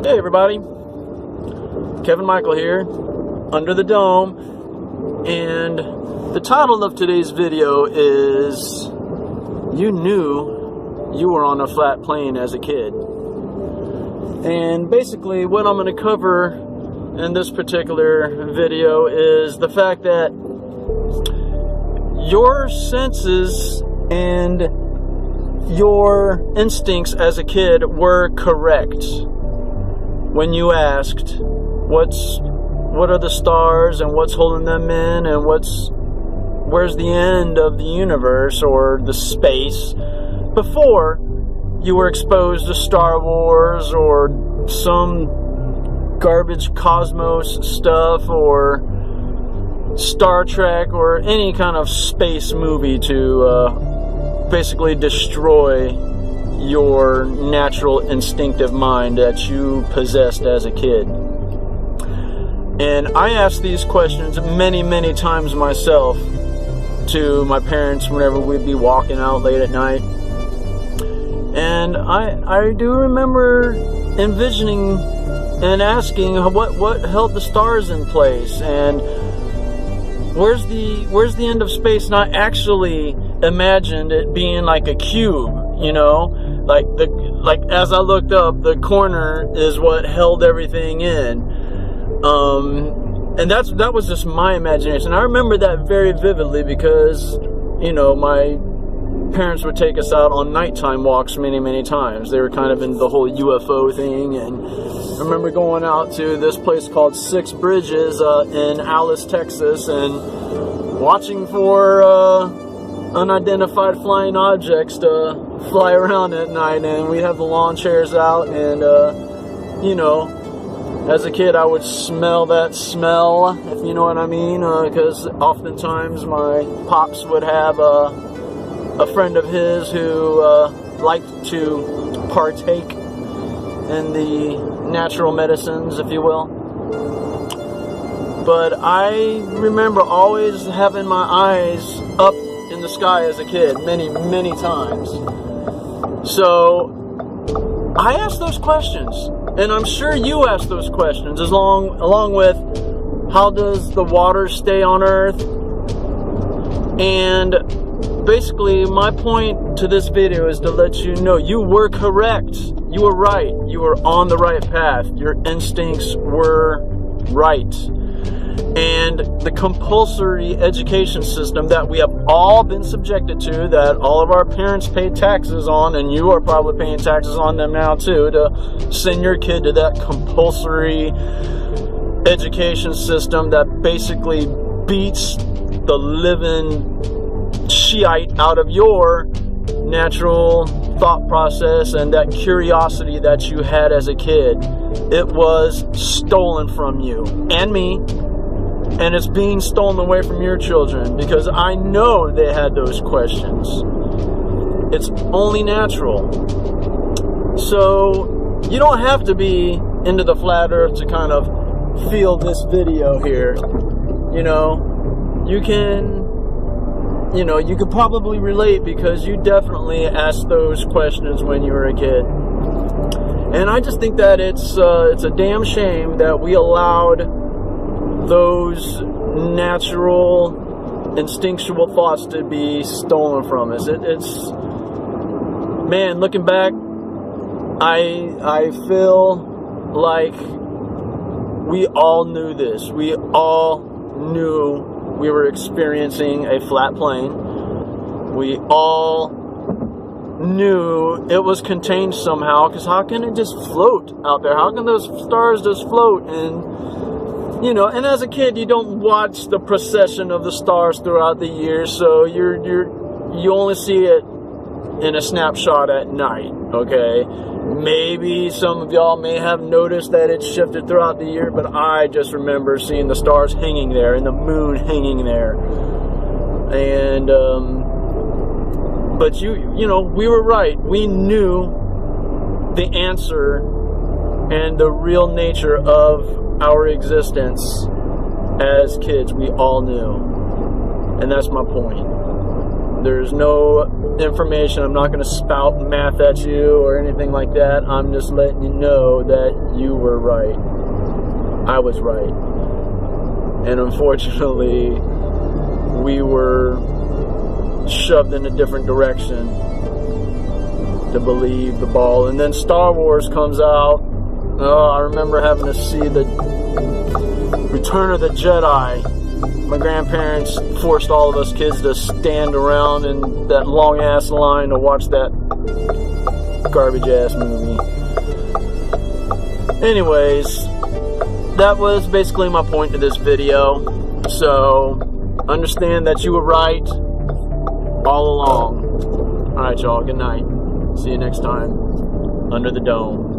Hey everybody, Kevin Michael here, Under the Dome, and the title of today's video is You Knew You Were on a Flat Plane as a Kid. And basically what I'm going to cover in this particular video is the fact that your senses and your instincts as a kid were correct when you asked what are the stars and what's holding them in and where's the end of the universe or the space, before you were exposed to Star Wars or some garbage cosmos stuff or Star Trek or any kind of space movie to basically destroy your natural instinctive mind that you possessed as a kid. And I asked these questions many times myself to my parents whenever we'd be walking out late at night. And I do remember envisioning and asking what held the stars in place and where's the end of space. And I actually imagined it being like a cube, you know, like as I looked up, the corner is what held everything in. And that was just my imagination. I remember that very vividly because, you know, my parents would take us out on nighttime walks many times. They were kind of into the whole UFO thing, and I remember going out to this place called Six Bridges in Alice, Texas, and watching for unidentified flying objects to fly around at night. And we'd have the lawn chairs out, and you know, as a kid I would smell that smell, if you know what I mean, because oftentimes my pops would have a friend of his who liked to partake in the natural medicines, if you will. But I remember always having my eyes up in the sky as a kid, many times. So I asked those questions, and I'm sure you asked those questions, along with how does the water stay on Earth. And basically my point to this video is to let you know you were correct. You were right. You were on the right path. Your instincts were right. And the compulsory education system that we have all been subjected to, that all of our parents paid taxes on, and you are probably paying taxes on them now too, to send your kid to that compulsory education system that basically beats the living shite out of your natural thought process and that curiosity that you had as a kid. It was stolen from you and me. And it's being stolen away from your children, because I know they had those questions. It's only natural. So you don't have to be into the flat earth to kind of feel this video here. You know, you could probably relate because you definitely asked those questions when you were a kid. And I just think that it's a damn shame that we allowed those natural instinctual thoughts to be stolen from us. It's man, looking back, I feel like we all knew this. We all knew we were experiencing a flat plane. We all knew it was contained somehow, because how can it just float out there? How can those stars just float? And you know, and as a kid, you don't watch the procession of the stars throughout the year, so you only see it in a snapshot at night, okay? Maybe some of y'all may have noticed that it shifted throughout the year, but I just remember seeing the stars hanging there and the moon hanging there. And but you know, we were right. We knew the answer and the real nature of our existence as kids. We all knew. And that's my point. There's no information. I'm not going to spout math at you or anything like that. I'm just letting you know that you were right. I was right. And unfortunately, we were shoved in a different direction to believe the ball. And then Star Wars comes out. Oh, I remember having to see the Return of the Jedi. My grandparents forced all of us kids to stand around in that long ass line to watch that garbage ass movie. Anyways, that was basically my point to this video. So understand that you were right all along. Alright, y'all, good night. See you next time under the dome.